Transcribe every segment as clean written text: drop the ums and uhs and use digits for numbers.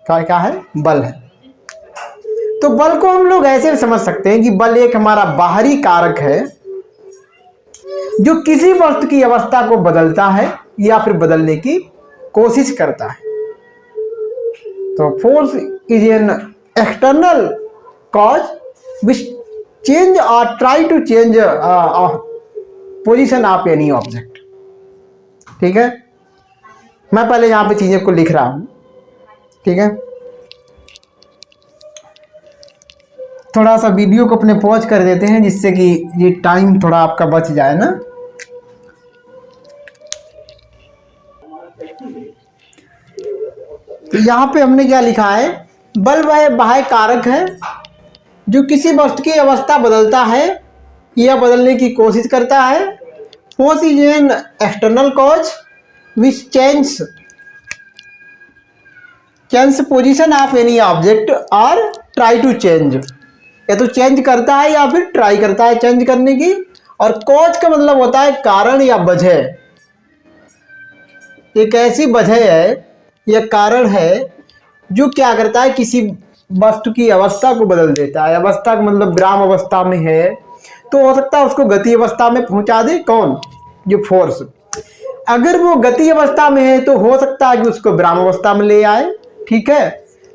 क्या क्या है, बल है। तो बल को हम लोग ऐसे समझ सकते हैं कि बल एक हमारा बाहरी कारक है जो किसी वस्तु की अवस्था को बदलता है या फिर बदलने की कोशिश करता है। तो force is an external cause which change और try to change position of any object. ठीक है, मैं पहले यहां पे चीजें को लिख रहा हूं। ठीक है, थोड़ा सा वीडियो को अपने पॉज कर देते हैं जिससे कि ये टाइम थोड़ा आपका बच जाए ना। तो यहां पे हमने क्या लिखा है, बल वह बाह्य कारक है जो किसी वस्तु की अवस्था बदलता है या बदलने की कोशिश करता है। Force is an external cause which change position of any object और ट्राई टू चेंज, या तो चेंज करता है या फिर ट्राई करता है चेंज करने की। और कॉज का मतलब होता है कारण या वजह। एक ऐसी वजह है या कारण है जो क्या करता है, किसी वस्तु की अवस्था को बदल देता है। अवस्था का मतलब विराम अवस्था में है तो हो सकता है उसको गति अवस्था में पहुंचा दे, कौन, जो फोर्स। अगर वो गति अवस्था में है तो हो सकता है कि उसको विराम अवस्था में ले आए। ठीक है,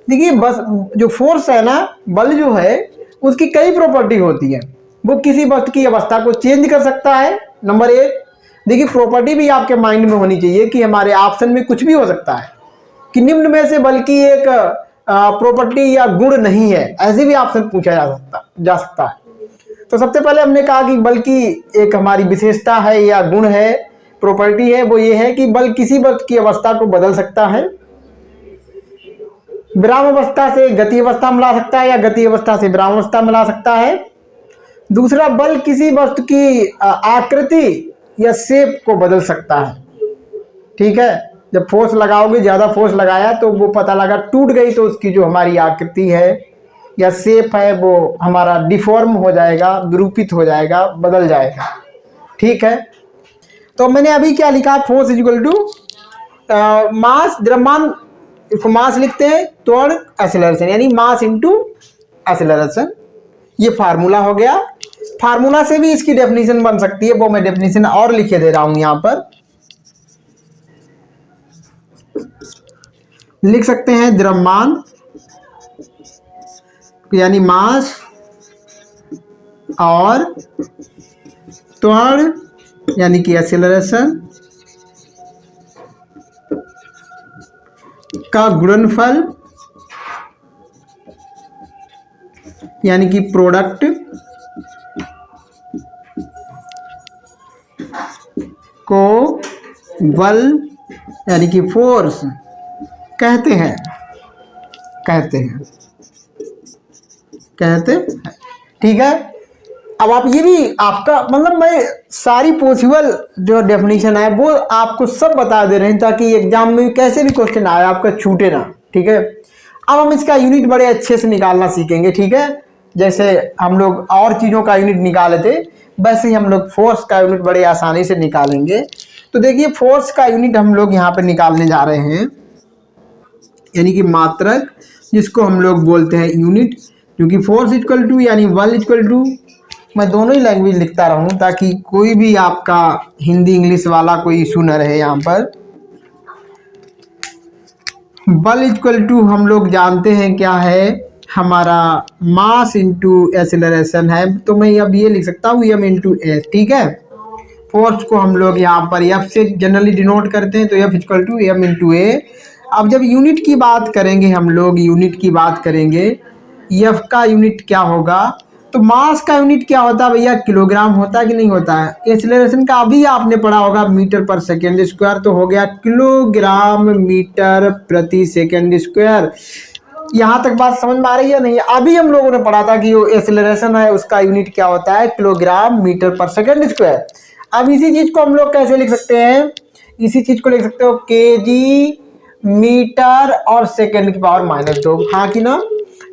देखिए बस जो फोर्स है ना, बल जो है उसकी कई प्रॉपर्टी होती है। वो किसी वस्तु की अवस्था को चेंज कर सकता है, नंबर एक। देखिए प्रॉपर्टी भी आपके माइंड में होनी चाहिए कि हमारे ऑप्शन में कुछ भी हो सकता है कि निम्न में से बल्कि एक प्रॉपर्टी या गुण नहीं है, ऐसे भी ऑप्शन पूछा जा सकता है। तो सबसे पहले हमने कहा कि बल्कि एक हमारी विशेषता है या गुण है, प्रॉपर्टी है, वो ये है कि बल किसी वस्तु की अवस्था को बदल सकता है, विराम अवस्था से गति अवस्था में ला सकता है या गति अवस्था से विराम अवस्था में ला सकता है। दूसरा, बल किसी वस्तु की आकृति या शेप को बदल सकता है। ठीक है, जब फोर्स लगाओगे, ज्यादा फोर्स लगाया तो वो पता लगा टूट गई तो उसकी जो हमारी आकृति है या शेप है वो हमारा डिफॉर्म हो जाएगा, विरूपित हो जाएगा, बदल जाएगा। ठीक है, तो मैंने अभी क्या लिखा, फोर्स इक्वल टू मास, द्रव्यमान, इसको मास लिखते हैं, त्वरण एक्सेलरेशन, यानी मास इनटू एक्सेलरेशन। ये फार्मूला हो गया। फार्मूला से भी इसकी डेफिनेशन बन सकती है, वो मैं डेफिनेशन और लिखे दे रहा हूं यहां पर। लिख सकते हैं द्रव्यमान यानी मास और त्वरण यानी कि एक्सेलरेशन का गुणनफल यानी कि प्रोडक्ट को बल यानी कि फोर्स कहते हैं। ठीक है, अब आप ये भी आपका मतलब मैं सारी पॉसिबल जो डेफिनेशन है वो आपको सब बता दे रहे हैं ताकि एग्जाम में कैसे भी क्वेश्चन आए आपका छूटे ना। ठीक है, अब हम इसका यूनिट बड़े अच्छे से निकालना सीखेंगे। ठीक है, जैसे हम लोग और चीज़ों का यूनिट निकाले थे वैसे ही हम लोग फोर्स का यूनिट बड़े आसानी से निकालेंगे। तो देखिए फोर्स का यूनिट हम लोग यहाँ पे निकालने जा रहे हैं, यानी कि मात्रक, जिसको हम लोग बोलते हैं यूनिट। क्योंकि फोर्स इक्वल टू यानी बल इक्वल टू, मैं दोनों ही लैंग्वेज लिखता रहूं ताकि कोई भी आपका हिंदी इंग्लिश वाला कोई इशू न रहे यहाँ पर। बल इक्वल टू हम लोग जानते हैं क्या है, हमारा मास इंटू एक्सेलरेशन है, तो मैं अब ये लिख सकता हूँ m इंटू एस। ठीक है, फोर्स को हम लोग यहाँ पर एफ से जनरली डिनोट करते हैं, तो F equal to m into A. अब जब यूनिट की बात करेंगे, हम लोग यूनिट की बात करेंगे, एफ का यूनिट क्या होगा, तो मास का यूनिट क्या होता है भैया, किलोग्राम होता है कि नहीं होता है। एक्सेलरेशन का अभी आपने पढ़ा होगा मीटर पर सेकेंड स्क्वायर, तो हो गया किलोग्राम मीटर प्रति सेकेंड स्क्वायर। यहाँ तक बात समझ में आ रही है नहीं? अभी हम लोगों ने पढ़ा था कि जो एक्सेलरेशन है उसका यूनिट क्या होता है, किलोग्राम मीटर पर सेकेंड स्क्वायर। अब इसी चीज को हम लोग कैसे लिख सकते हैं, इसी चीज को लिख सकते हो केजी मीटर और सेकेंड की पावर -2, हाँ कि ना,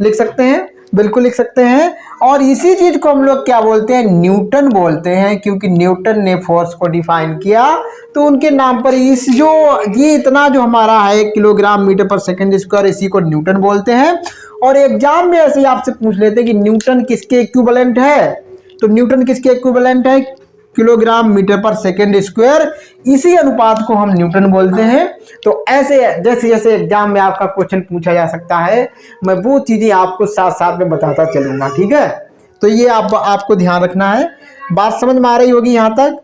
लिख सकते हैं। बिल्कुल लिख सकते हैं। और इसी चीज को हम लोग क्या बोलते हैं, न्यूटन बोलते हैं, क्योंकि न्यूटन ने फोर्स को डिफाइन किया तो उनके नाम पर इस जो ये इतना जो हमारा है किलोग्राम मीटर पर सेकंड स्क्वायर, इसी को न्यूटन बोलते हैं। और एग्जाम में ऐसे ही आपसे पूछ लेते हैं कि न्यूटन किसके इक्विवेलेंट है, तो न्यूटन किसके इक्विवेलेंट है, किलोग्राम मीटर पर सेकंड स्क्वायर, इसी अनुपात को हम न्यूटन बोलते हैं। तो ऐसे जैसे जैसे एग्जाम में आपका क्वेश्चन पूछा जा सकता है, मैं वो चीजें आपको साथ साथ में बताता चलूंगा, ठीक है। तो ये आपको ध्यान रखना है। बात समझ में आ रही होगी यहाँ तक,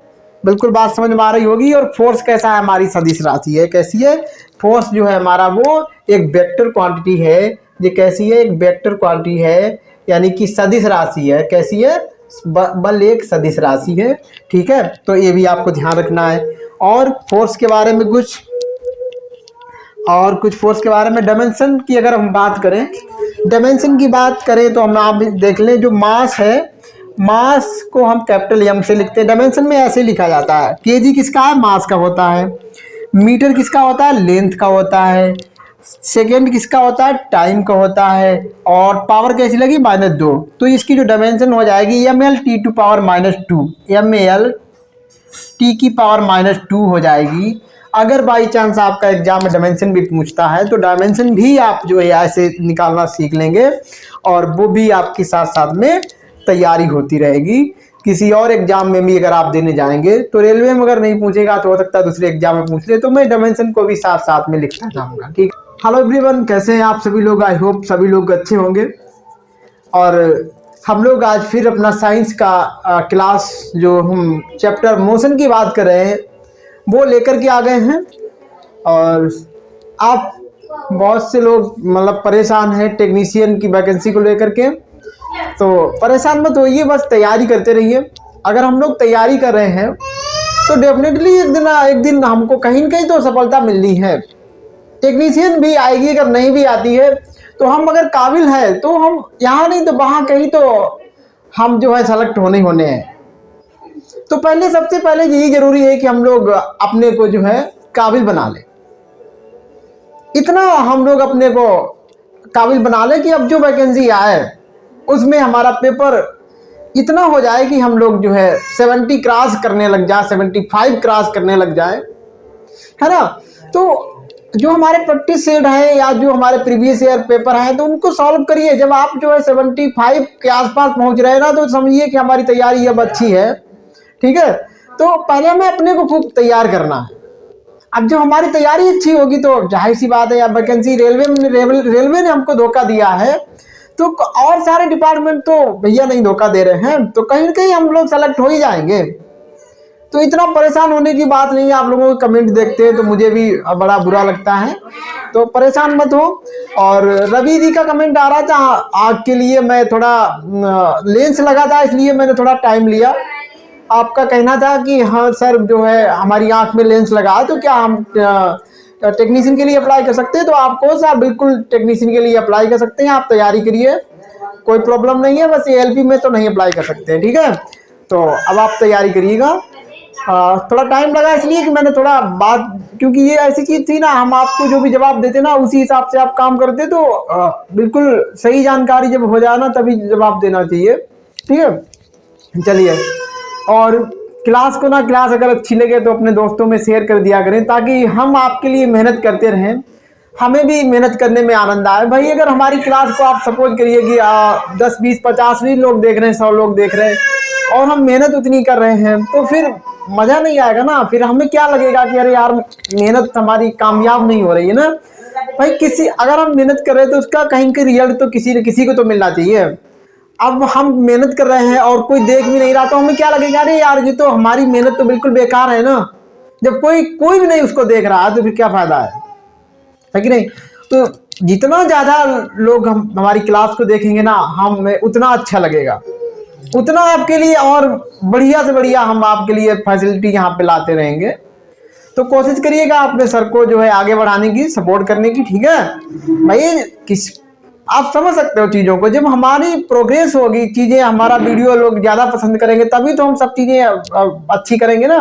बिल्कुल बात समझ में आ रही होगी। और फोर्स कैसा है, हमारी सदिश राशि है। कैसी है, फोर्स जो है हमारा वो एक वेक्टर क्वांटिटी है। ये कैसी है, एक वेक्टर क्वांटिटी है, यानी कि सदिश राशि है। कैसी है, बल एक सदिश राशि है, ठीक है। तो ये भी आपको ध्यान रखना है। और फोर्स के बारे में कुछ फोर्स के बारे में डायमेंशन की अगर हम बात करें, डायमेंशन की बात करें तो हम आप देख लें, जो मास है, मास को हम कैपिटल एम से लिखते हैं। डायमेंशन में ऐसे लिखा जाता है, केजी किसका है, मास का होता है। मीटर किसका होता है, लेंथ का होता है। सेकेंड किसका होता है, टाइम का होता है। और पावर कैसी लगी, -2। तो इसकी जो डायमेंशन हो जाएगी ml(T⁻²), ml(T⁻²) हो जाएगी। अगर बाई चांस आपका एग्जाम में डायमेंशन भी पूछता है तो डायमेंशन भी आप जो है ऐसे निकालना सीख लेंगे, और वो भी आपके साथ साथ में तैयारी होती रहेगी। किसी और एग्जाम में भी अगर आप देने जाएंगे तो रेलवे में अगर नहीं पूछेगा तो हो सकता है दूसरे एग्जाम में पूछ ले, तो मैं डायमेंशन को भी साथ साथ में लिखता जाऊंगा, ठीक। हेलो एवरीवन, कैसे हैं आप सभी लोग, आई होप सभी लोग अच्छे होंगे। और हम लोग आज फिर अपना साइंस का क्लास, जो हम चैप्टर मोशन की बात कर रहे हैं, वो लेकर के आ गए हैं। और आप बहुत से लोग मतलब परेशान हैं टेक्नीशियन की वैकेंसी को लेकर के, तो परेशान मत होइए, बस तैयारी करते रहिए। अगर हम लोग तैयारी कर रहे हैं तो डेफिनेटली एक दिन हमको कहीं न कहीं तो सफलता मिलनी है। टेक्नीशियन भी आएगी, अगर नहीं भी आती है तो हम अगर काबिल है तो हम यहाँ नहीं तो वहाँ कहीं तो हम जो है सेलेक्ट होने हैं। तो सबसे पहले यही जरूरी है कि हम लोग अपने को जो है काबिल बना ले। इतना हम लोग अपने को काबिल बना ले कि अब जो वैकेंसी आए उसमें हमारा पेपर इतना हो जाए कि हम लोग जो है 70 क्रॉस करने लग जाए, 75 क्रॉस करने लग जाए, है ना। तो जो हमारे प्रैक्टिस सेट है या जो हमारे प्रीवियस ईयर पेपर हैं तो उनको सॉल्व करिए। जब आप जो है 75 के आसपास पहुंच रहे हैं ना, तो समझिए कि हमारी तैयारी अब अच्छी है, ठीक है। तो पहले हमें अपने को खूब तैयार करना है। अब जब हमारी तैयारी अच्छी होगी तो जाहिर सी बात है, या वैकेंसी रेलवे ने हमको धोखा दिया है तो और सारे डिपार्टमेंट तो भैया नहीं धोखा दे रहे हैं, तो कहीं ना कहीं हम लोग सेलेक्ट हो ही जाएंगे। तो इतना परेशान होने की बात नहीं है। आप लोगों के कमेंट देखते हैं तो मुझे भी बड़ा बुरा लगता है, तो परेशान मत हो। और रवि जी का कमेंट आ रहा था, आग के लिए मैं थोड़ा लेंस लगा था इसलिए मैंने थोड़ा टाइम लिया। आपका कहना था कि हाँ सर जो है हमारी आंख में लेंस लगा, तो क्या हम टेक्नीशियन के लिए अप्लाई कर सकते हैं? तो आपको सर बिल्कुल टेक्नीशियन के लिए अप्लाई कर सकते हैं, आप तैयारी करिए, कोई प्रॉब्लम नहीं है। बस एएलपी में तो नहीं अप्लाई कर सकते, ठीक है। तो अब आप तैयारी करिएगा। थोड़ा टाइम लगा इसलिए कि मैंने थोड़ा बात, क्योंकि ये ऐसी चीज़ थी ना, हम आपको जो भी जवाब देते ना उसी हिसाब से आप काम करते, तो बिल्कुल सही जानकारी जब हो जाए ना तभी जवाब देना चाहिए, ठीक है। चलिए, और क्लास अगर अच्छी लगे तो अपने दोस्तों में शेयर कर दिया करें, ताकि हम आपके लिए मेहनत करते रहें, हमें भी मेहनत करने में आनंद आए। भाई अगर हमारी क्लास को आप सपोज करिए कि 10, 20, 50 भी लोग देख रहे हैं, 100 लोग देख रहे हैं और हम मेहनत उतनी कर रहे हैं, तो फिर मज़ा नहीं आएगा ना। फिर हमें क्या लगेगा कि अरे यार मेहनत हमारी कामयाब नहीं हो रही है ना। भाई अगर हम मेहनत कर रहे हैं तो उसका कहीं का रिजल्ट तो किसी न किसी को तो मिलना चाहिए। अब हम मेहनत कर रहे हैं और कोई देख भी नहीं रहा तो हमें क्या लगेगा, अरे यार ये तो हमारी मेहनत तो बिल्कुल बेकार है ना। जब कोई भी नहीं उसको देख रहा है तो फिर क्या फायदा है कि नहीं। तो जितना ज्यादा लोग हमारी क्लास को देखेंगे ना, हमें उतना अच्छा लगेगा, उतना आपके लिए और बढ़िया से बढ़िया हम आपके लिए फैसिलिटी यहाँ पे लाते रहेंगे। तो कोशिश करिएगा अपने सर को जो है आगे बढ़ाने की, सपोर्ट करने की, ठीक है भाई। आप समझ सकते हो चीज़ों को, जब हमारी प्रोग्रेस होगी, चीज़ें हमारा वीडियो लोग ज़्यादा पसंद करेंगे, तभी तो हम सब चीज़ें अच्छी करेंगे ना।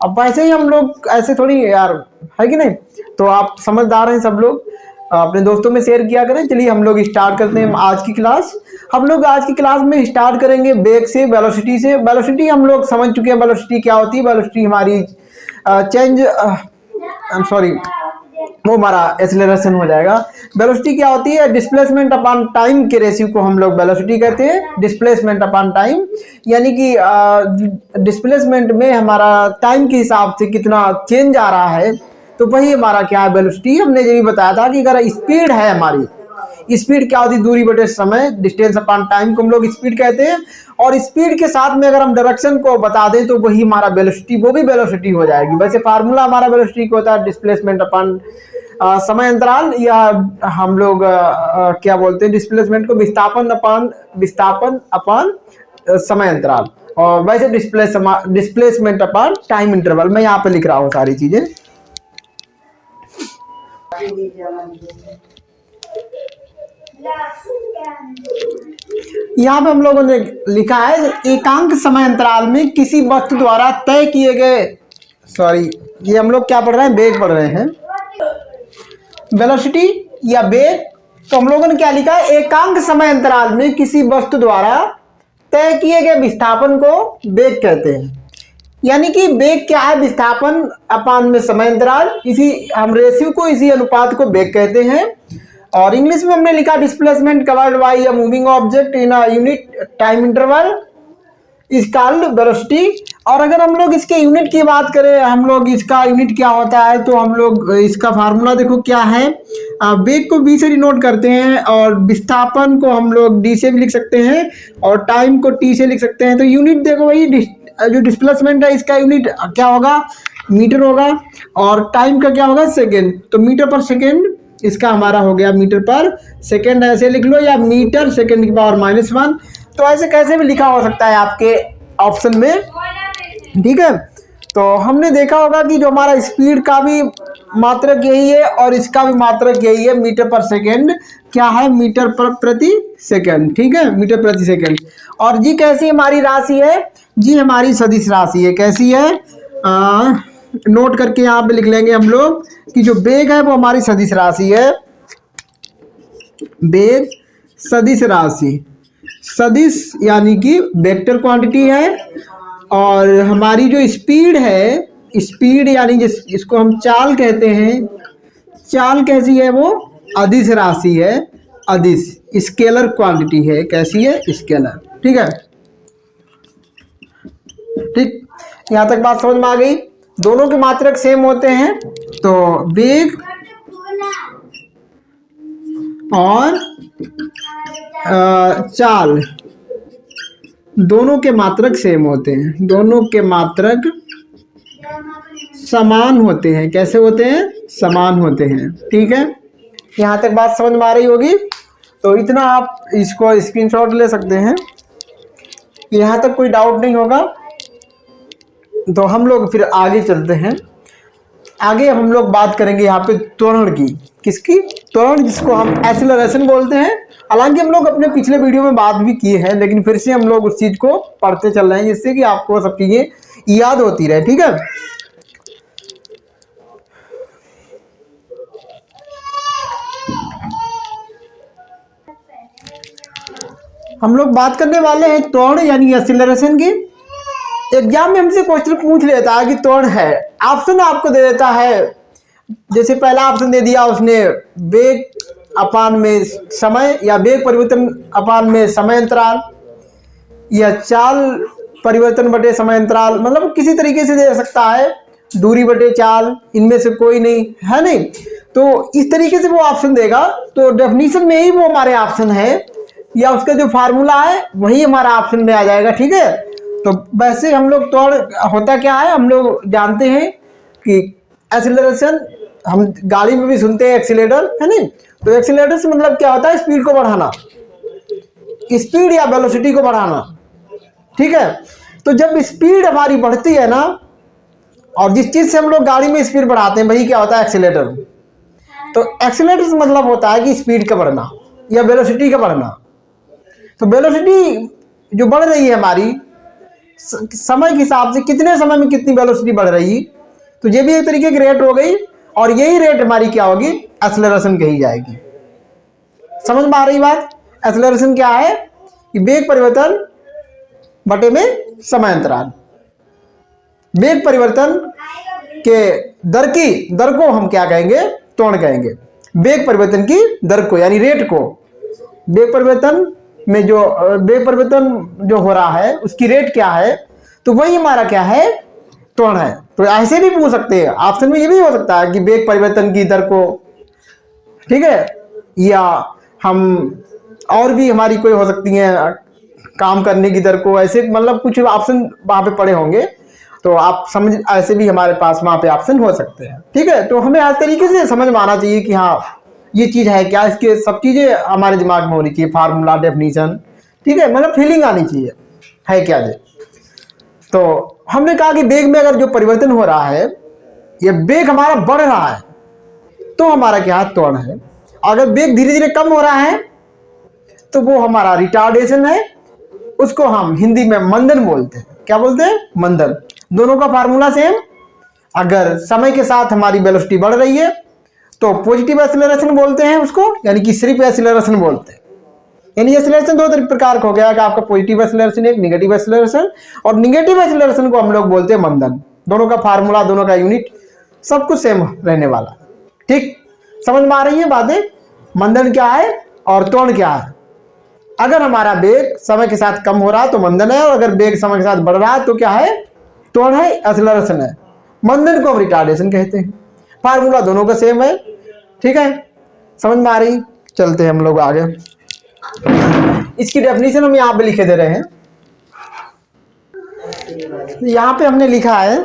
अब वैसे ही हम लोग ऐसे थोड़ी यार, है कि नहीं। तो आप समझदार हैं सब लोग, अपने दोस्तों में शेयर किया करें। चलिए हम लोग स्टार्ट करते हैं आज की क्लास। हम लोग आज की क्लास में स्टार्ट करेंगे वेग से, वेलोसिटी से। वेलोसिटी हम लोग समझ चुके हैं, वेलोसिटी क्या होती है। वेलोसिटी हमारी चेंज, आई एम सॉरी, वो हमारा एक्सेलरेशन हो जाएगा। वेलोसिटी क्या होती है? डिस्प्लेसमेंट अपॉन टाइम के रेशियो को हम लोग वेलोसिटी कहते हैं। डिस्प्लेसमेंट अपॉन टाइम यानी कि डिस्प्लेसमेंट में हमारा टाइम के हिसाब से कितना चेंज आ रहा है, तो वही हमारा क्या है, वेलोसिटी। हमने ये भी बताया था कि अगर स्पीड है हमारी, स्पीड क्या होती है? दूरी बटे समय, डिस्टेंस अपॉन टाइम को हम लोग स्पीड कहते हैं। और स्पीड के साथ में अगर हम डायरेक्शन को बता दें तो वही हमारा वेलोसिटी, वो भी वेलोसिटी हो जाएगी। वैसे फार्मूला हमारा वेलोसिटी को होता है डिस्प्लेसमेंट अपॉन समय अंतराल, या हम लोग क्या बोलते हैं, डिस्प्लेसमेंट को विस्थापन अपॉन समय अंतराल, और वैसे डिस्प्लेसमेंट अपॉन टाइम इंटरवल। मैं यहाँ पे लिख रहा हूँ सारी चीजें। यहाँ पे हम लोगों ने लिखा है एकांक समय अंतराल में किसी वस्तु द्वारा तय किए गए, सॉरी ये हम लोग क्या पढ़ रहे हैं, वेग पढ़ रहे हैं, वेलोसिटी या वेग। तो हम लोगों ने क्या लिखा है, एकांक समय अंतराल में किसी वस्तु द्वारा तय किए गए विस्थापन को वेग कहते हैं। यानी कि वेग क्या है, विस्थापन अपान में समय अंतराल, इसी हम रेशियो को, इसी अनुपात को वेग कहते हैं। और इंग्लिश में हमने लिखा displacement covered by a moving object in a unit time interval is called velocity. और अगर हम लोग इसके यूनिट की बात करें, हम लोग इसका यूनिट क्या होता है, तो हम लोग इसका फार्मूला देखो क्या है। वेग को v से डिनोट करते हैं, और विस्थापन को हम लोग d से भी लिख सकते हैं, और टाइम को t से लिख सकते हैं। तो यूनिट देखो वही, जो डिस्प्लेसमेंट है इसका यूनिट क्या होगा, मीटर होगा, और टाइम का क्या होगा, सेकेंड। तो मीटर पर सेकेंड इसका हमारा हो गया मीटर पर सेकेंड, ऐसे लिख लो, या मीटर सेकेंड की पावर -1। तो ऐसे कैसे भी लिखा हो सकता है आपके ऑप्शन में, ठीक है। तो हमने देखा होगा कि जो हमारा स्पीड का भी मात्रक यही है और इसका भी मात्रक यही है, मीटर पर सेकेंड क्या है, मीटर पर प्रति सेकेंड, ठीक है, मीटर प्रति सेकेंड। और जी कैसी हमारी राशि है, जी हमारी सदिश राशि है। कैसी है, नोट करके यहाँ पे लिख लेंगे हम लोग कि जो वेग है वो हमारी सदिश राशि है। वेग सदिश राशि, सदिश यानी कि वेक्टर क्वांटिटी है। और हमारी जो स्पीड है, स्पीड यानी जिसको हम चाल कहते हैं, चाल कैसी है, वो अदिश राशि है। अदिश स्केलर क्वांटिटी है। कैसी है, स्केलर, ठीक है। ठीक, यहां तक बात समझ में आ गई। दोनों के मात्रक सेम होते हैं, तो वेग और चाल दोनों के मात्रक सेम होते हैं, दोनों के मात्रक समान होते हैं। कैसे होते हैं, समान होते हैं, ठीक है। यहाँ तक बात समझ में आ रही होगी। तो इतना आप इसको स्क्रीनशॉट ले सकते हैं, यहाँ तक कोई डाउट नहीं होगा। तो हम लोग फिर आगे चलते हैं। आगे हम लोग बात करेंगे यहाँ पे त्वरण की। किसकी, त्वरण, जिसको हम एक्सेलरेशन बोलते हैं। हालांकि हम लोग अपने पिछले वीडियो में बात भी की है, लेकिन फिर से हम लोग उस चीज को पढ़ते चल रहे हैं, जिससे कि आपको सब चीजें याद होती रहे, ठीक है। हम लोग बात करने वाले हैं त्वरण यानी एक्सेलरेशन की। एग्जाम में हमसे क्वेश्चन पूछ लेता है कि त्वरण है, ऑप्शन आपको दे देता है। जैसे पहला ऑप्शन दे दिया उसने, वेग अपान में समय, या वेग परिवर्तन अपान में समय अंतराल, या चाल परिवर्तन बटे समय अंतराल, मतलब किसी तरीके से दे सकता है, दूरी बटे चाल, इनमें से कोई नहीं है, नहीं। तो इस तरीके से वो ऑप्शन देगा। तो डेफिनेशन में ही वो हमारे ऑप्शन है, या उसका जो फार्मूला है वही हमारा ऑप्शन में आ जाएगा, ठीक है। तो वैसे हम लोग त्वरण होता क्या है, हम लोग जानते हैं कि एक्सीलरेशन, हम गाड़ी में भी सुनते हैं एक्सीलेटर, है नहीं। तो एक्सीलेटर से मतलब क्या होता है, स्पीड को बढ़ाना, स्पीड या वेलोसिटी को बढ़ाना, ठीक है। तो जब स्पीड हमारी बढ़ती है ना, और जिस चीज से हम लोग गाड़ी में स्पीड बढ़ाते हैं वही क्या होता है, एक्सीलेटर। तो एक्सीलेटर से मतलब होता है कि स्पीड का बढ़ना या वेलोसिटी का बढ़ना। तो वेलोसिटी जो बढ़ रही है हमारी समय के हिसाब से, कितने समय में कितनी वेलोसिटी बढ़ रही, तो ये भी एक तरीके की रेट हो गई। और यही रेट हमारी क्या होगी, एक्सेलरेशन कही जाएगी। समझ में आ रही बात? एक्सेलरेशन क्या है कि वेग परिवर्तन बटे में समय अंतराल। वेग परिवर्तन के दर को हम क्या कहेंगे, त्वरण कहेंगे। वेग परिवर्तन की दर को यानी रेट को, वेग परिवर्तन में जो वेग परिवर्तन जो हो रहा है उसकी रेट क्या है, तो वही हमारा क्या है, त्वरण है। तो ऐसे भी पूछ सकते हैं, ऑप्शन में ये भी हो सकता है कि वेग परिवर्तन की दर को, ठीक है, या हम और भी हमारी कोई हो सकती है काम करने की दर को, ऐसे मतलब कुछ ऑप्शन वहां पे पड़े होंगे, तो आप समझ, ऐसे भी हमारे पास वहां पे ऑप्शन हो सकते हैं। ठीक है, तो हमें हर तरीके से समझ में आना चाहिए कि हाँ ये चीज है क्या, इसके सब चीजें हमारे दिमाग में होनी चाहिए, फार्मूला, डेफिनेशन, ठीक है, मतलब फीलिंग आनी चाहिए है क्या जी। तो हमने कहा कि वेग में अगर जो परिवर्तन हो रहा है, ये वेग हमारा बढ़ रहा है तो हमारा क्या है, त्वरण है। अगर वेग धीरे धीरे कम हो रहा है तो वो हमारा रिटार्डेशन है, उसको हम हिंदी में मंदन बोलते हैं। क्या बोलते हैं, मंदन। दोनों का फार्मूला सेम। अगर समय के साथ हमारी वेलोसिटी बढ़ रही है तो पॉजिटिव एक्सीलरेशन बोलते हैं उसको, यानी कि सिर्फ एक्सीलरेशन बोलते हैं। यानी एक्सीलरेशन दो प्रकार का हो गया कि आपका पॉजिटिव एक्सीलरेशन, एक निगेटिव एक्सीलरेशन, और निगेटिव एक्सीलरेशन को हम लोग बोलते हैं मंदन। दोनों का फार्मूला, दोनों का यूनिट सब कुछ सेम रहने वाला। ठीक, समझ में आ रही है बातें? मंदन क्या है और त्वरण क्या है। अगर हमारा वेग समय के साथ कम हो रहा है तो मंदन है, और अगर वेग समय के साथ बढ़ रहा है तो क्या है, त्वरण है, एक्सीलरेशन है। मंदन को हम रिटार्डेशन कहते हैं। फार्मूला दोनों का सेम है। ठीक है, समझ में आ रही? चलते हैं हम लोग आगे। इसकी डेफिनेशन हम यहाँ पे लिखे दे रहे हैं। यहाँ पे हमने लिखा है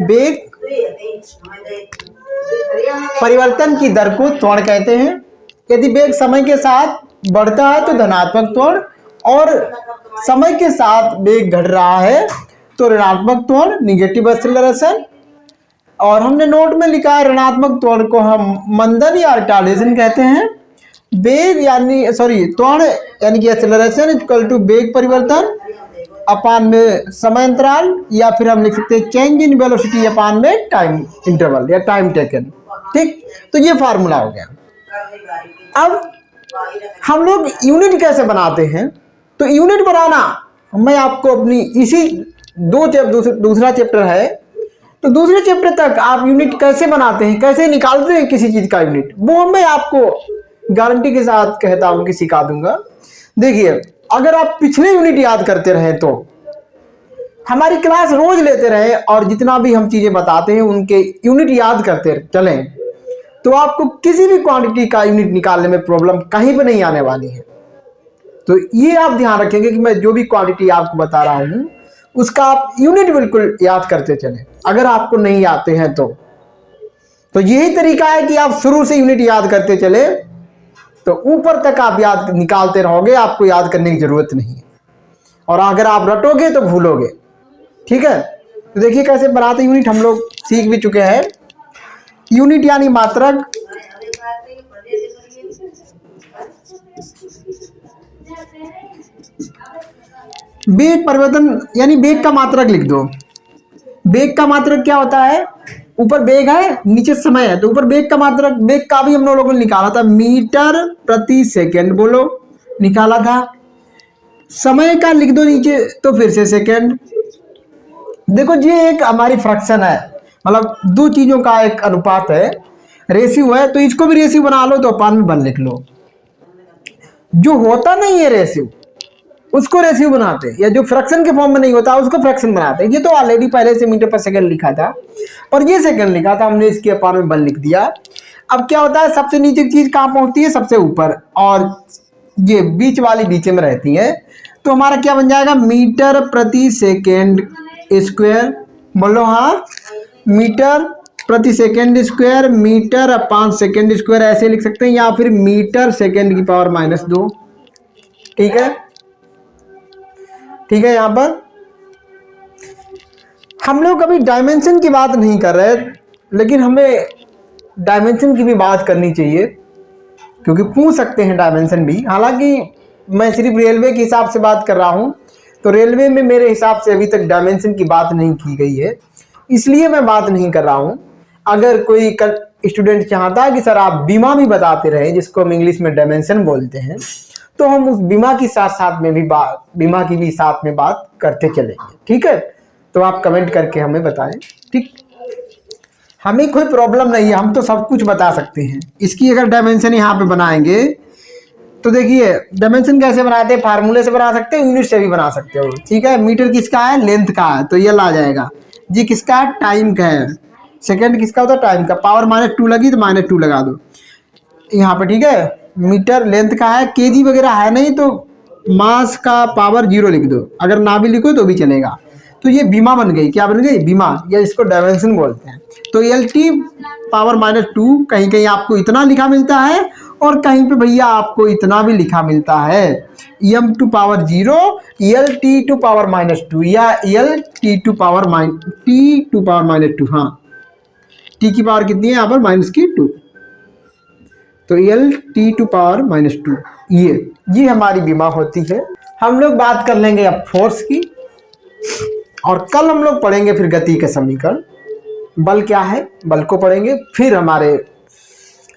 वेग परिवर्तन की दर को त्वरण कहते हैं। यदि वेग समय के साथ बढ़ता है तो धनात्मक त्वरण, और समय के साथ वेग घट रहा है तो ऋणात्मक त्वरण, निगेटिव एक्सीलरेशन। और हमने नोट में लिखा है ऋणात्मक त्वरण को हम मंदन या रिटार्डेशन कहते हैं। वेग यानी त्वरण यानी कि एक्सीलरेशन इक्वल टू वेग परिवर्तन अपान में समय अंतराल, या फिर हम लिख सकते हैं चेंज इन वेलोसिटी अपान में टाइम इंटरवल या टाइम टेकन। ठीक, तो ये फार्मूला हो गया। अब हम लोग यूनिट कैसे बनाते हैं, तो यूनिट बनाना मैं आपको अपनी इसी दूसरा चैप्टर है, तो दूसरे चैप्टर तक आप यूनिट कैसे बनाते हैं, कैसे निकालते हैं किसी चीज का यूनिट, वो मैं आपको गारंटी के साथ कहता हूं कि सिखा दूंगा। देखिए, अगर आप पिछले यूनिट याद करते रहे, तो हमारी क्लास रोज लेते रहे और जितना भी हम चीजें बताते हैं उनके यूनिट याद करते चलें, तो आपको किसी भी क्वांटिटी का यूनिट निकालने में प्रॉब्लम कहीं पर नहीं आने वाली है। तो ये आप ध्यान रखेंगे कि मैं जो भी क्वांटिटी आपको बता रहा हूं उसका आप यूनिट बिल्कुल याद करते चलें। अगर आपको नहीं आते हैं तो यही तरीका है कि आप शुरू से यूनिट याद करते चले, तो ऊपर तक आप याद निकालते रहोगे, आपको याद करने की जरूरत नहीं है। और अगर आप रटोगे तो भूलोगे। ठीक है, तो देखिए कैसे बनाते यूनिट, हम लोग सीख भी चुके हैं। यूनिट यानी मात्रक, वेग परिवर्तन यानी वेग का मात्रक लिख दो। वेग का मात्रक क्या होता है, ऊपर वेग है नीचे समय है, तो ऊपर वेग का मात्रक, वेग का भी हम लोगों ने निकाला था, मीटर प्रति सेकंड बोलो, निकाला था। समय का लिख दो नीचे, तो फिर से सेकंड। देखो ये एक हमारी फ्रैक्शन है, मतलब दो चीजों का एक अनुपात है, रेशियो है, तो इसको भी रेशियो बना लो तो अपान में 1 लिख लो। जो होता नहीं है रेशियो उसको रेशियो बनाते हैं, या जो फ्रैक्शन के फॉर्म में नहीं होता उसको फ्रैक्शन बनाते हैं। ये तो ऑलरेडी पहले से मीटर पर सेकंड लिखा था, पर ये सेकंड लिखा था हमने, इसके अपान में 1 लिख दिया। अब क्या होता है, सबसे नीचे की चीज कहाँ पहुंचती है, सबसे ऊपर, और ये बीच वाली बीच में रहती है, तो हमारा क्या बन जाएगा, मीटर प्रति सेकेंड स्क्वायर बोलो। हाँ, मीटर प्रति सेकेंड स्क्वायर, मीटर अपान सेकेंड स्क्वायर ऐसे लिख सकते हैं, या फिर मीटर सेकेंड की पावर -2। ठीक है, ठीक है। यहां पर हम लोग अभी डायमेंशन की बात नहीं कर रहे, लेकिन हमें डायमेंशन की भी बात करनी चाहिए, क्योंकि पूछ सकते हैं डायमेंशन भी। हालांकि मैं सिर्फ रेलवे के हिसाब से बात कर रहा हूं, तो रेलवे में मेरे हिसाब से अभी तक डायमेंशन की बात नहीं की गई है। इसलिए मैं बात नहीं कर रहा हूँ। अगर कोई स्टूडेंट चाहता है कि सर आप बीमा भी बताते रहे, जिसको हम इंग्लिश में डायमेंशन बोलते हैं, तो हम उस बीमा की साथ में भी बीमा की भी साथ में बात करते चलेंगे। ठीक है, तो आप कमेंट करके हमें बताएं। ठीक, हमें कोई प्रॉब्लम नहीं है, हम तो सब कुछ बता सकते हैं। इसकी अगर डायमेंशन यहाँ पे बनाएंगे तो देखिए डायमेंशन कैसे बनाते हैं, फार्मूले से बना सकते हो, यूनिट से भी बना सकते हो। ठीक है, मीटर किसका है, लेंथ का है, तो ये ला जाएगा। जी किसका है, टाइम का है। सेकंड किसका होता है, टाइम का। पावर -2 लगी तो -2 लगा दो यहाँ पे। ठीक है, मीटर लेंथ का है, केजी वगैरह है नहीं तो मास का पावर 0 लिख दो, अगर ना भी लिखो तो भी चलेगा। तो ये बीमा बन गई, क्या बन गई, बीमा, या इसको डायमेंशन बोलते हैं। तो LT पावर -2, कहीं कहीं आपको इतना लिखा मिलता है और कहीं पे भैया आपको इतना भी लिखा मिलता है। m² पावर 0, LT² पावर -2 या LT² पावर -2, हाँ t की पावर कितनी है यहाँ पर, -2, तो LT² पावर -2, ये हमारी बीमा होती है। हम लोग बात कर लेंगे अब फोर्स की, और कल हम लोग पढ़ेंगे फिर गति के समीकरण। बल क्या है, बल को पढ़ेंगे, फिर हमारे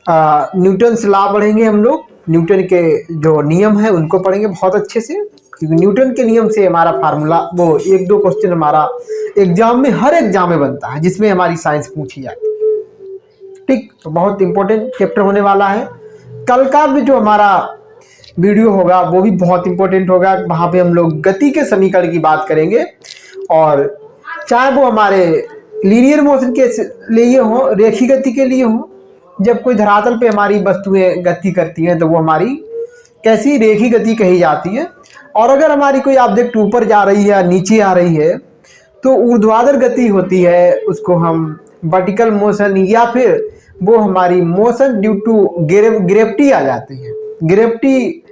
न्यूटन से लॉ पढ़ेंगे हम लोग, न्यूटन के जो नियम है उनको पढ़ेंगे बहुत अच्छे से, क्योंकि न्यूटन के नियम से हमारा फार्मूला वो 1-2 क्वेश्चन हमारा एग्जाम में, हर एग्जाम में बनता है, जिसमें हमारी साइंस पूछी जाती है। ठीक, तो बहुत इंपॉर्टेंट चैप्टर होने वाला है। कल का भी जो हमारा वीडियो होगा वो भी बहुत इंपॉर्टेंट होगा। वहाँ पे हम लोग गति के समीकरण की बात करेंगे, और चाहे वो हमारे लीनियर मोशन के लिए हो, रेखीय गति के लिए हो। जब कोई धरातल पे हमारी वस्तुएं गति करती हैं तो वो हमारी कैसी रेखीय गति कही जाती है। और अगर हमारी कोई ऑब्जेक्ट ऊपर जा रही है या नीचे आ रही है तो ऊर्ध्वाधर गति होती है, उसको हम वर्टिकल मोशन, या फिर वो हमारी मोशन ड्यू टू ग्रेविटी आ जाती है, ग्रेविटी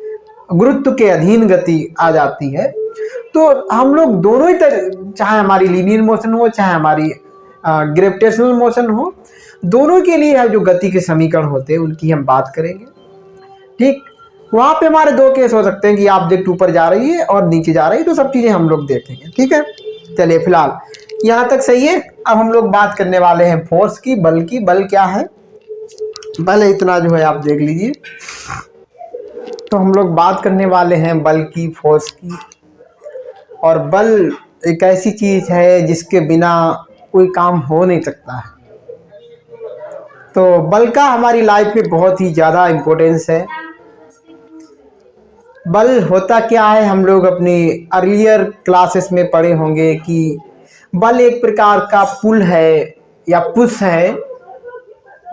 गुरुत्व के अधीन गति आ जाती है। तो हम लोग दोनों ही चाहे हमारी लीनियर मोशन हो, चाहे हमारी ग्रेविटेशनल मोशन हो, दोनों के लिए जो गति के समीकरण होते हैं उनकी हम बात करेंगे। ठीक, वहां पे हमारे 2 केस हो सकते हैं कि ऑब्जेक्ट ऊपर जा रही है और नीचे जा रही है, तो सब चीजें हम लोग देखेंगे। ठीक है, चलिए फिलहाल यहाँ तक सही है। अब हम लोग बात करने वाले हैं फोर्स की, बल की। बल क्या है, बल इतना जो है आप देख लीजिए। तो हम लोग बात करने वाले हैं बल की, फोर्स की। और बल एक ऐसी चीज है जिसके बिना कोई काम हो नहीं सकता है। तो बल का हमारी लाइफ में बहुत ही ज़्यादा इम्पोर्टेंस है। बल होता क्या है, हम लोग अपनी अर्लियर क्लासेस में पढ़े होंगे कि बल एक प्रकार का पुल है या पुश है।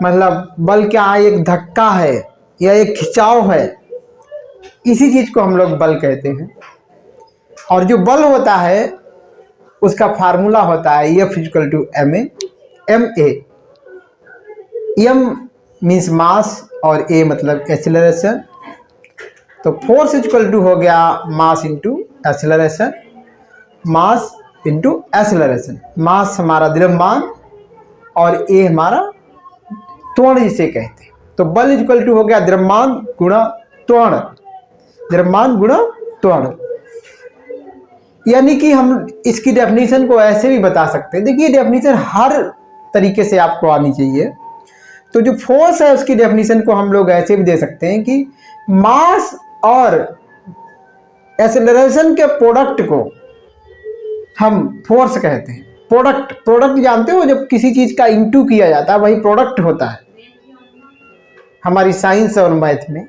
मतलब बल क्या है, एक धक्का है या एक खिंचाव है, इसी चीज़ को हम लोग बल कहते हैं। और जो बल होता है उसका फार्मूला होता है F=ma। m मीन्स मास और a मतलब एक्सेलरेशन। तो फोर्स हो गया mass into acceleration, mass into acceleration. Mass हमारा द्रव्यमान और a हमारा त्वरण जिसे कहते हैं। तो बल हो गया द्रव्यमान गुणा त्वरण, द्रव्यमान गुणा त्वरण। यानी कि हम इसकी डेफिनेशन को ऐसे भी बता सकते हैं। देखिए डेफिनेशन हर तरीके से आपको आनी चाहिए। तो जो फोर्स है उसकी डेफिनेशन को हम लोग ऐसे भी दे सकते हैं कि मास और एक्सेलरेशन के प्रोडक्ट को हम फोर्स कहते हैं। प्रोडक्ट जानते हो, जब किसी चीज का इंटू किया जाता है वही प्रोडक्ट होता है। हमारी साइंस और मैथ में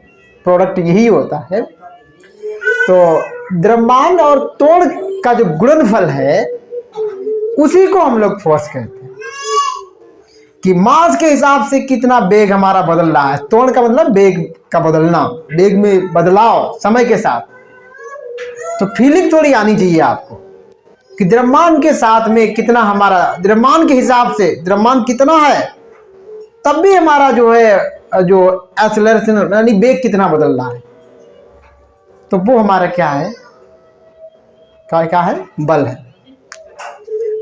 प्रोडक्ट यही होता है। तो द्रव्यमान और त्वरण का जो गुणनफल है उसी को हम लोग फोर्स कहते हैं, कि मास के हिसाब से कितना वेग हमारा बदल रहा है। त्वरण का मतलब वेग का बदलना, वेग में बदलाव समय के साथ। तो फीलिंग थोड़ी आनी चाहिए आपको कि द्रव्यमान के साथ में कितना हमारा, द्रव्यमान के हिसाब से द्रव्यमान कितना है तब भी हमारा जो है जो एक्सेलरेशन यानी वेग कितना बदल रहा है। तो वो हमारा क्या है, क्या है, बल है।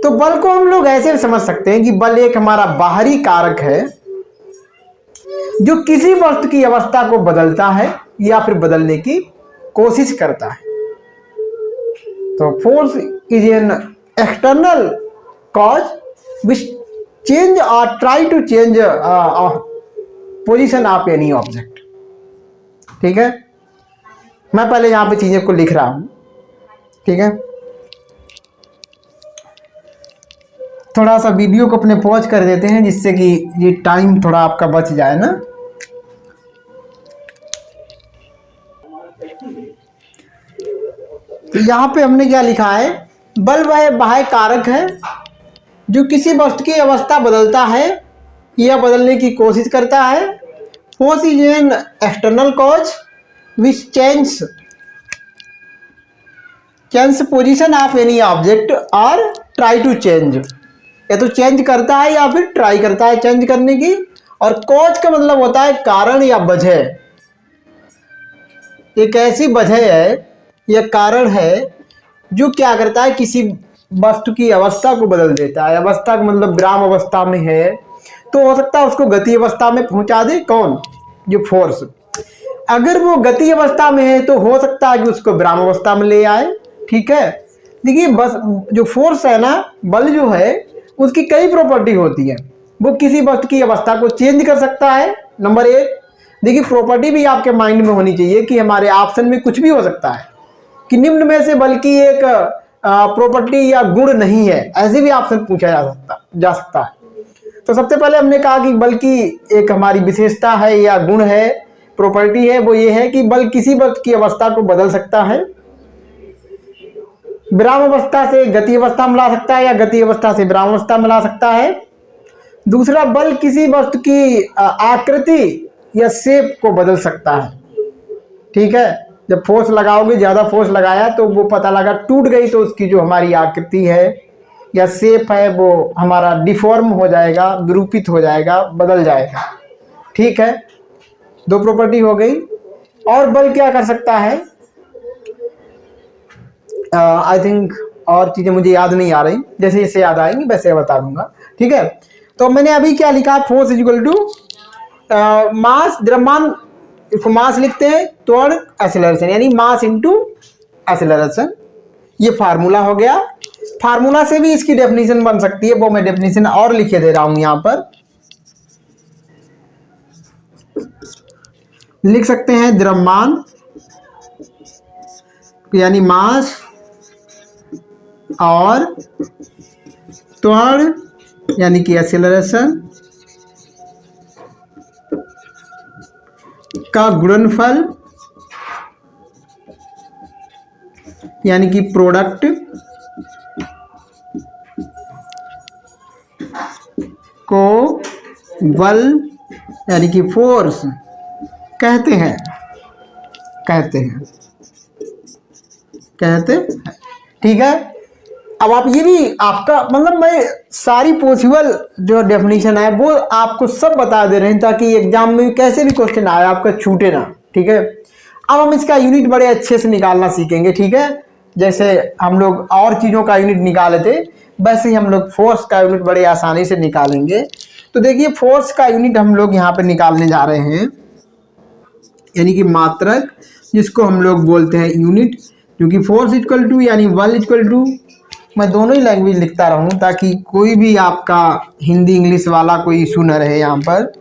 तो बल को हम लोग ऐसे समझ सकते हैं कि बल एक हमारा बाहरी कारक है जो किसी वस्तु की अवस्था को बदलता है या फिर बदलने की कोशिश करता है। तो force is an external cause which change और try to change position of any object. ठीक है, मैं पहले यहां पे चीजें को लिख रहा हूं। ठीक है, थोड़ा सा वीडियो को अपने पॉज कर देते हैं जिससे कि ये टाइम थोड़ा आपका बच जाए ना। तो यहां पे हमने क्या लिखा है, बल वह बाह्य कारक है जो किसी वस्तु की अवस्था बदलता है या बदलने की कोशिश करता है। Force is an external cause which change position of any object और ट्राई टू चेंज, या तो चेंज करता है या फिर ट्राई करता है चेंज करने की। और कॉज का मतलब होता है कारण या वजह। एक ऐसी वजह है या कारण है जो क्या करता है, किसी वस्तु की अवस्था को बदल देता है। अवस्था का मतलब विराम अवस्था में है तो हो सकता है उसको गति अवस्था में पहुंचा दे। कौन? जो फोर्स। अगर वो गति अवस्था में है तो हो सकता है कि उसको विराम अवस्था में ले आए। ठीक है, देखिए बस जो फोर्स है ना, बल जो है उसकी कई प्रॉपर्टी होती है। वो किसी वस्तु की अवस्था को चेंज कर सकता है, नंबर एक। देखिए प्रॉपर्टी भी आपके माइंड में होनी चाहिए कि हमारे ऑप्शन में कुछ भी हो सकता है कि निम्न में से बल्कि एक प्रॉपर्टी या गुण नहीं है, ऐसे भी ऑप्शन पूछा जा सकता है। तो सबसे पहले हमने कहा कि बल्कि एक हमारी विशेषता है या गुण है, प्रॉपर्टी है, वो ये है कि बल किसी वस्तु की अवस्था को बदल सकता है। विराम अवस्था से गति अवस्था में ला सकता है या गति अवस्था से विराम अवस्था में ला सकता है। दूसरा, बल किसी वस्तु की आकृति या शेप को बदल सकता है। ठीक है, जब फोर्स लगाओगे, ज्यादा फोर्स लगाया तो वो पता लगा टूट गई तो उसकी जो हमारी आकृति है या शेप है वो हमारा डिफॉर्म हो जाएगा, विरूपित हो जाएगा, बदल जाएगा। ठीक है, दो प्रॉपर्टी हो गई। और बल क्या कर सकता है, आई थिंक और चीजें मुझे याद नहीं आ रही, जैसे जैसे याद आएंगी वैसे बता दूंगा। ठीक है, तो मैंने अभी क्या लिखा, force is equal to mass, द्रव्यमान, इसको मास लिखते हैं, त्वरण एक्सेलरेशन, यानी मास इनटू एक्सेलरेशन। ये फार्मूला हो गया। फार्मूला से भी इसकी डेफिनेशन बन सकती है, वो मैं डेफिनेशन और लिखे दे रहा हूं यहां पर। लिख सकते हैं द्रव्यमान यानी मास और त्वरण यानी कि एक्सेलरेशन का गुणनफल यानी कि प्रोडक्ट को बल यानी कि फोर्स कहते हैं। ठीक है, अब आप ये भी आपका मतलब मैं सारी पॉसिबल जो डेफिनेशन है वो आपको सब बता दे रहे हैं ताकि एग्जाम में कैसे भी क्वेश्चन आए आपका छूटे ना। ठीक है, अब हम इसका यूनिट बड़े अच्छे से निकालना सीखेंगे। ठीक है, जैसे हम लोग और चीज़ों का यूनिट निकाले थे वैसे ही हम लोग फोर्स का यूनिट बड़े आसानी से निकालेंगे। तो देखिए फोर्स का यूनिट हम लोग यहाँ पे निकालने जा रहे हैं, यानी कि मात्रक, जिसको हम लोग बोलते हैं यूनिट, क्योंकि फोर्स इक्वल टू यानी बल इक्वल टू, मैं दोनों ही लैंग्वेज लिखता रहूं ताकि कोई भी आपका हिंदी इंग्लिश वाला कोई इशू न रहे। यहाँ पर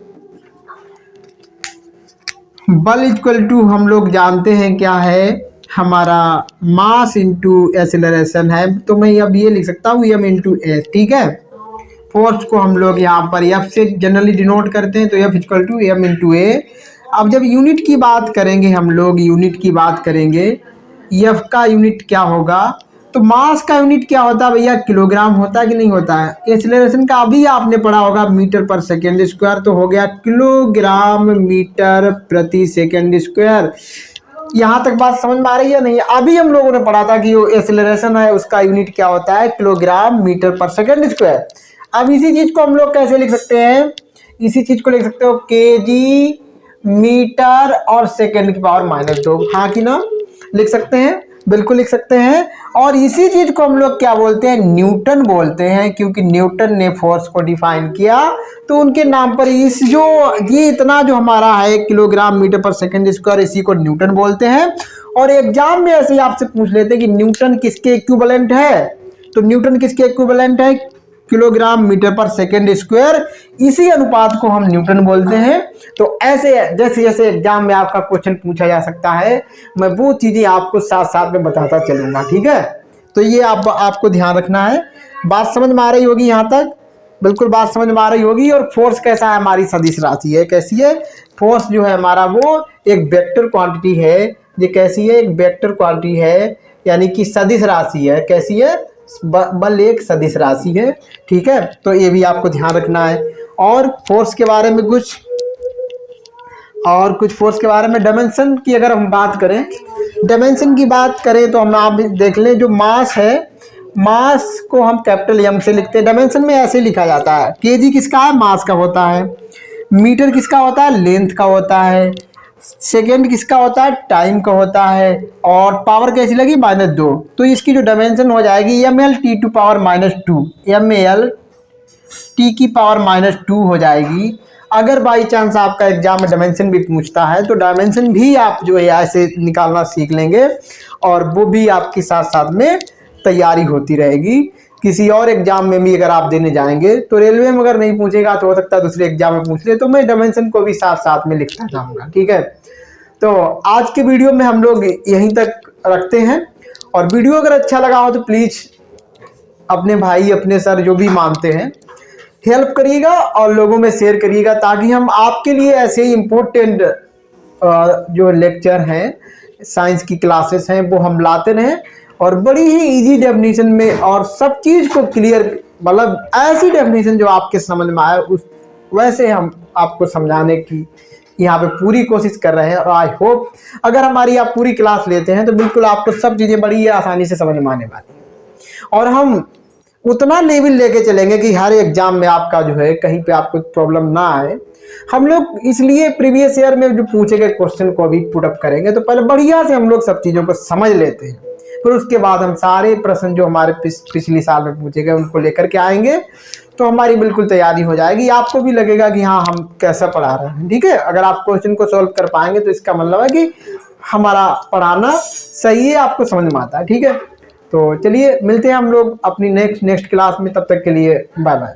बल इक्वल टू हम लोग जानते हैं क्या है, हमारा मास इंटू एक्सेलरेशन है, तो मैं अब ये लिख सकता हूँ m इंटू एस। ठीक है, फोर्स को हम लोग यहाँ पर F से जनरली डिनोट करते हैं, तो F equal to m into A. अब जब यूनिट की बात करेंगे हम लोग, यूनिट की बात करेंगे, F का यूनिट क्या होगा, तो मास का यूनिट क्या होता है भैया, किलोग्राम होता है कि नहीं होता है। एक्सेलरेशन का अभी आपने पढ़ा होगा मीटर पर सेकेंड स्क्वायर, तो हो गया किलोग्राम मीटर प्रति सेकेंड स्क्वायर। यहाँ तक बात समझ में आ रही है नहीं? अभी हम लोगों ने पढ़ा था कि जो एक्सेलरेशन है उसका यूनिट क्या होता है, किलोग्राम मीटर पर सेकेंड स्क्वायर। अब इसी चीज को हम लोग कैसे लिख सकते हैं, इसी चीज को लिख सकते हो केजी मीटर और सेकेंड की पावर -2। हाँ कि ना, लिख सकते हैं, बिल्कुल लिख सकते हैं। और इसी चीज को हम लोग क्या बोलते हैं, न्यूटन बोलते हैं, क्योंकि न्यूटन ने फोर्स को डिफाइन किया तो उनके नाम पर इस जो ये इतना जो हमारा है किलोग्राम मीटर पर सेकेंड स्क्वायर, इसी को न्यूटन बोलते हैं। और एग्जाम में ऐसे ही आपसे पूछ लेते हैं कि न्यूटन किसके इक्विवेलेंट है, तो न्यूटन किसके इक्विवेलेंट है, किलोग्राम मीटर पर सेकेंड स्क्वायर, इसी अनुपात को हम न्यूटन बोलते हैं। तो ऐसे जैसे जैसे एग्जाम में आपका क्वेश्चन पूछा जा सकता है, मैं वो चीजें आपको साथ साथ में बताता चलूंगा, ठीक है। तो ये आपको ध्यान रखना है। बात समझ में आ रही होगी यहाँ तक? बिल्कुल बात समझ में आ रही होगी। और फोर्स कैसा है, हमारी सदिश राशि है। कैसी है? फोर्स जो है हमारा वो एक वेक्टर क्वांटिटी है। ये कैसी है? एक वेक्टर क्वांटिटी है, यानी कि सदिश राशि है। कैसी है? बल एक सदिश राशि है, ठीक है। तो ये भी आपको ध्यान रखना है। और फोर्स के बारे में कुछ फोर्स के बारे में डायमेंशन की अगर हम बात करें, डायमेंशन की बात करें तो हम आप देख लें, जो मास है, मास को हम कैपिटल एम से लिखते हैं। डायमेंशन में ऐसे लिखा जाता है, केजी किसका है? मास का होता है। मीटर किसका होता है? लेंथ का होता है। सेकेंड किसका होता है? टाइम का होता है। और पावर कैसी लगी? -2। तो इसकी जो डायमेंशन हो जाएगी ml(T⁻²), ml(T⁻²) हो जाएगी। अगर बाई चांस आपका एग्जाम में डायमेंशन भी पूछता है तो डायमेंशन भी आप जो है ऐसे निकालना सीख लेंगे, और वो भी आपके साथ साथ में तैयारी होती रहेगी। किसी और एग्जाम में भी अगर आप देने जाएंगे तो रेलवे में अगर नहीं पूछेगा तो हो सकता है दूसरे एग्जाम में पूछ ले, तो मैं डायमेंशन को भी साथ साथ में लिखता जाऊंगा, ठीक है। तो आज के वीडियो में हम लोग यहीं तक रखते हैं। और वीडियो अगर अच्छा लगा हो तो प्लीज अपने भाई, अपने सर जो भी मानते हैं, हेल्प करिएगा और लोगों में शेयर करिएगा, ताकि हम आपके लिए ऐसे ही इम्पोर्टेंट जो लेक्चर हैं, साइंस की क्लासेस हैं, वो हम लाते रहें। और बड़ी ही इजी डेफिनेशन में और सब चीज़ को क्लियर, मतलब ऐसी डेफिनेशन जो आपके समझ में आए उस वैसे हम आपको समझाने की यहाँ पे पूरी कोशिश कर रहे हैं। और आई होप अगर हमारी आप पूरी क्लास लेते हैं तो बिल्कुल आपको सब चीज़ें बड़ी ही आसानी से समझ में आने वाली है। और हम उतना लेवल लेके चलेंगे कि हर एग्जाम में आपका जो है कहीं पे आपको प्रॉब्लम ना आए। हम लोग इसलिए प्रीवियस ईयर में जो पूछे गए क्वेश्चन को अभी पुट अप करेंगे, तो पहले बढ़िया से हम लोग सब चीज़ों को समझ लेते हैं, फिर उसके बाद हम सारे प्रश्न जो हमारे पिछली साल में पूछे गए उनको लेकर के आएंगे, तो हमारी बिल्कुल तैयारी हो जाएगी। आपको भी लगेगा कि हाँ हम कैसा पढ़ा रहे हैं, ठीक है। अगर आप क्वेश्चन को सॉल्व कर पाएंगे तो इसका मतलब है कि हमारा पढ़ाना सही है, आपको समझ में आता है, ठीक है। तो चलिए मिलते हैं हम लोग अपनी नेक्स्ट क्लास में, तब तक के लिए बाय बाय।